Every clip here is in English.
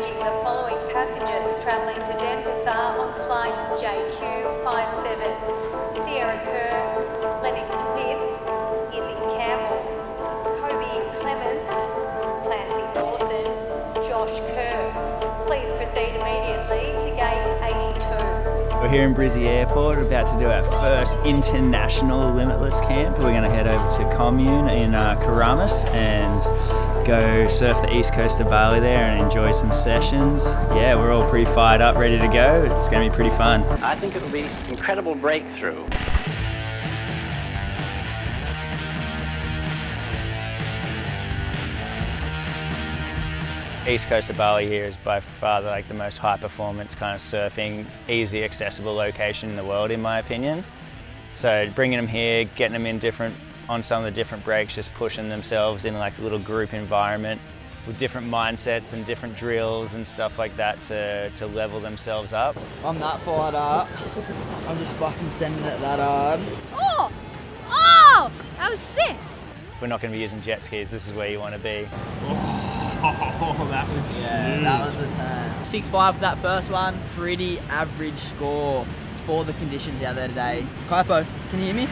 managing the following passengers travelling to Denpasar on flight JQ57. Sierra Kerr, Lennix Smith, Campbell, Kobi, Clements, Clancy Dawson, Josh Kerr. Please proceed immediately to gate 82. We're here in Brizzy Airport, about to do our first international Limitless camp. We're going to head over to Commune in Keramas and go surf the east coast of Bali there and enjoy some sessions. Yeah, we're all pretty fired up, ready to go. It's going to be pretty fun. I think it will be an incredible breakthrough. East coast of Bali here is by far like the most high performance kind of surfing, easy accessible location in the world in my opinion. So bringing them here, getting them in on some of the different breaks, just pushing themselves in like a little group environment with different mindsets and different drills and stuff like that to level themselves up. I'm that fired up. I'm just fucking sending it that hard. Oh, that was sick. If we're not going to be using jet skis, this is where you want to be. Oh, that was huge. That was a 10. 6.5 for that first one. Pretty average score for the conditions out there today. Kaipo, can you hear me?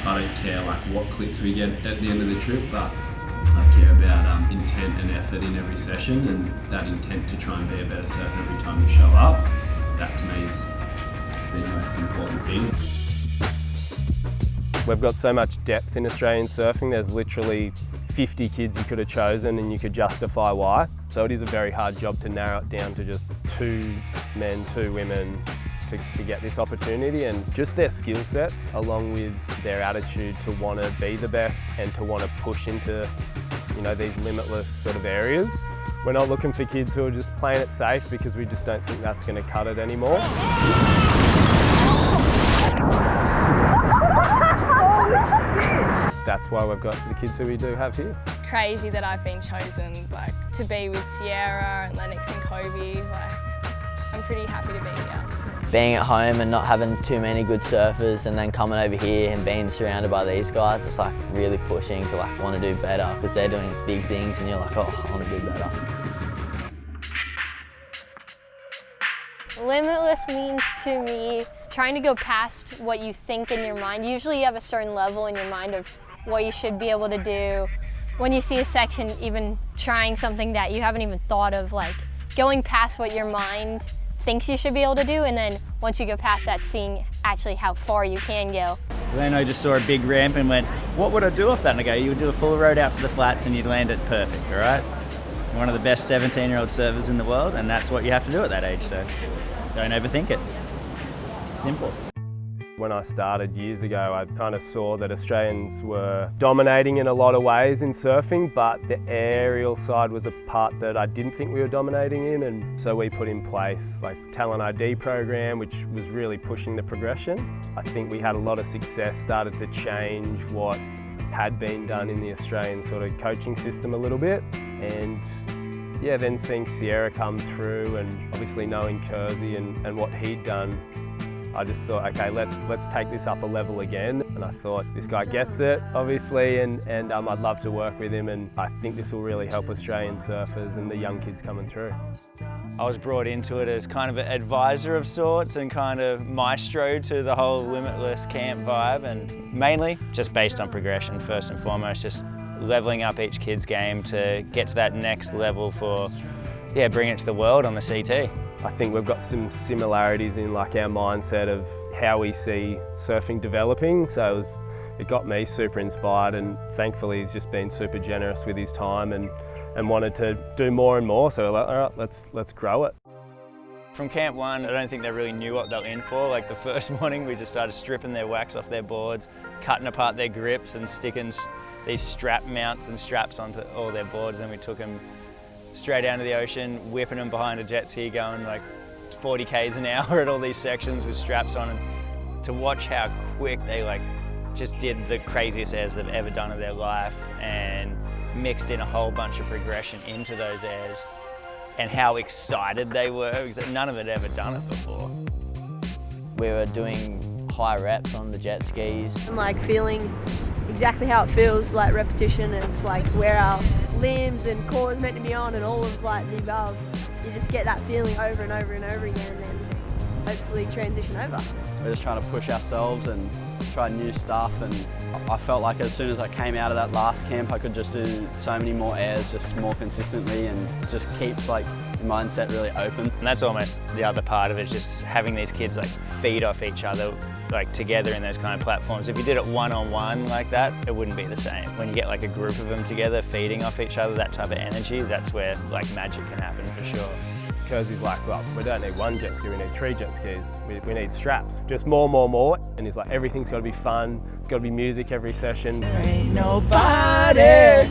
I don't care like what clicks we get at the end of the trip, but I care about intent and effort in every session, and that intent to try and be a better surfer every time you show up. That to me is the most important thing. We've got so much depth in Australian surfing. There's literally 50 kids you could have chosen and you could justify why. So it is a very hard job to narrow it down to just 2 men, 2 women to get this opportunity, and just their skill sets along with their attitude to want to be the best and to want to push into, you know, these limitless sort of areas. We're not looking for kids who are just playing it safe because we just don't think that's going to cut it anymore. That's why we've got the kids who we do have here. Crazy that I've been chosen to be with Sierra and Lennix and Kobi. I'm pretty happy to be here. Being at home and not having too many good surfers and then coming over here and being surrounded by these guys, it's like really pushing to like want to do better because they're doing big things and you're like, oh, I want to do better. Limitless means to me trying to go past what you think in your mind. Usually you have a certain level in your mind of what you should be able to do. When you see a section, even trying something that you haven't even thought of, like going past what your mind thinks you should be able to do, and then once you go past that, seeing actually how far you can go. Then I just saw a big ramp and went, what would I do off that? And I go, you would do a full road out to the flats and you'd land it perfect, all right? One of the best 17-year-old surfers in the world, and that's what you have to do at that age, so don't overthink it. Simple. When I started years ago, I kind of saw that Australians were dominating in a lot of ways in surfing, but the aerial side was a part that I didn't think we were dominating in, and so we put in place like Talent ID program, which was really pushing the progression. I think we had a lot of success, started to change what had been done in the Australian sort of coaching system a little bit, and yeah, then seeing Sierra come through and obviously knowing Kersey and what he'd done, I just thought, okay, let's take this up a level again. And I thought, this guy gets it, obviously, and I'd love to work with him, and I think this will really help Australian surfers and the young kids coming through. I was brought into it as kind of an advisor of sorts and kind of maestro to the whole Limitless camp vibe, and mainly just based on progression first and foremost, just leveling up each kid's game to get to that next level for, yeah, bringing it to the world on the CT. I think we've got some similarities in like our mindset of how we see surfing developing. So it got me super inspired, and thankfully he's just been super generous with his time and wanted to do more and more. So we're like, all right, let's grow it. From camp 1, I don't think they really knew what they were in for. Like the first morning we just started stripping their wax off their boards, cutting apart their grips and sticking these strap mounts and straps onto all their boards. Then we took them straight down to the ocean, whipping them behind a jet ski going like 40 k's an hour at all these sections with straps on, and to watch how quick they like just did the craziest airs they've ever done in their life and mixed in a whole bunch of progression into those airs, and how excited they were because none of it had ever done it before. We were doing high reps on the jet skis. And like feeling exactly how it feels, like repetition of like where our limbs and core is meant to be on and all of like the above. You just get that feeling over and over and over again and hopefully transition over. We're just trying to push ourselves and try new stuff, and I felt like as soon as I came out of that last camp I could just do so many more airs just more consistently and just keeps like the mindset really open. And that's almost the other part of it, is just having these kids like feed off each other like together in those kind of platforms. If you did it one-on-one like that, it wouldn't be the same. When you get like a group of them together feeding off each other, that type of energy, that's where like magic can happen for sure. Because he's like, well, we don't need one jet ski, we need 3 jet skis. We need straps, just more. And he's like, everything's got to be fun. It's got to be music every session. Ain't nobody.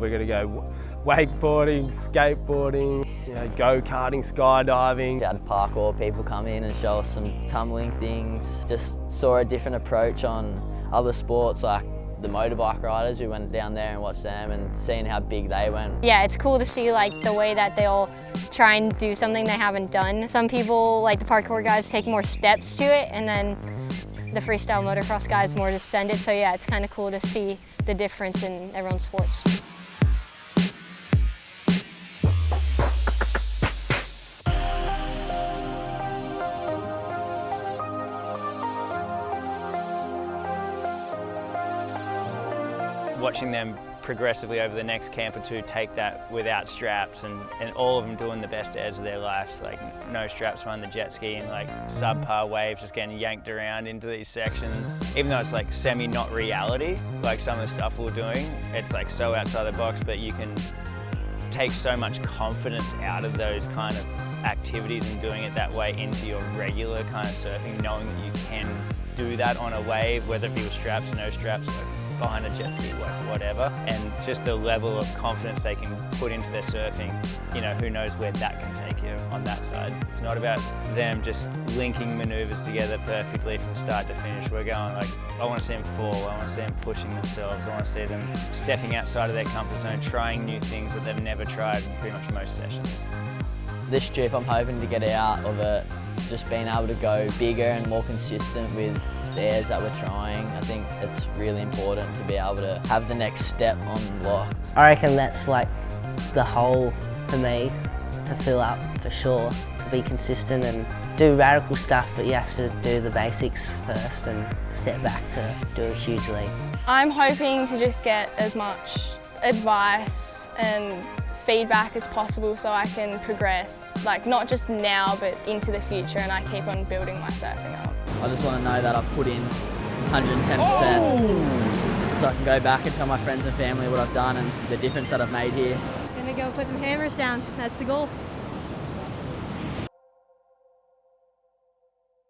We're going to go wakeboarding, skateboarding, you know, go-karting, skydiving. We had parkour people come in and show us some tumbling things. Just saw a different approach on other sports like the motorbike riders. We went down there and watched them and seeing how big they went. Yeah, it's cool to see like the way that they all try and do something they haven't done. Some people, like the parkour guys, take more steps to it, and then the freestyle motocross guys more just send it. So yeah, it's kind of cool to see the difference in everyone's sports. Watching them progressively over the next camp or two take that without straps and all of them doing the best airs of their lives, like no straps on the jet ski and like subpar waves, just getting yanked around into these sections. Even though it's like semi not reality, like some of the stuff we're doing, it's like so outside the box, but you can take so much confidence out of those kind of activities and doing it that way into your regular kind of surfing, knowing that you can do that on a wave, whether it be with straps, no straps, behind a jet ski, whatever, and just the level of confidence they can put into their surfing, you know, who knows where that can take you on that side. It's not about them just linking maneuvers together perfectly from start to finish. We're going like, I want to see them fall, I want to see them pushing themselves, I want to see them stepping outside of their comfort zone, trying new things that they've never tried in pretty much most sessions. This trip I'm hoping to get out of it, just being able to go bigger and more consistent with the airs that we're trying. I think it's really important to be able to have the next step unlocked. I reckon that's like the whole for me to fill up for sure, to be consistent and do radical stuff, but you have to do the basics first and step back to do a huge leap. I'm hoping to just get as much advice and feedback as possible so I can progress, like not just now but into the future, and I keep on building my surfing up. I just want to know that I've put in 110%, so I can go back and tell my friends and family what I've done and the difference that I've made here. Gonna go put some hammers down, that's the goal.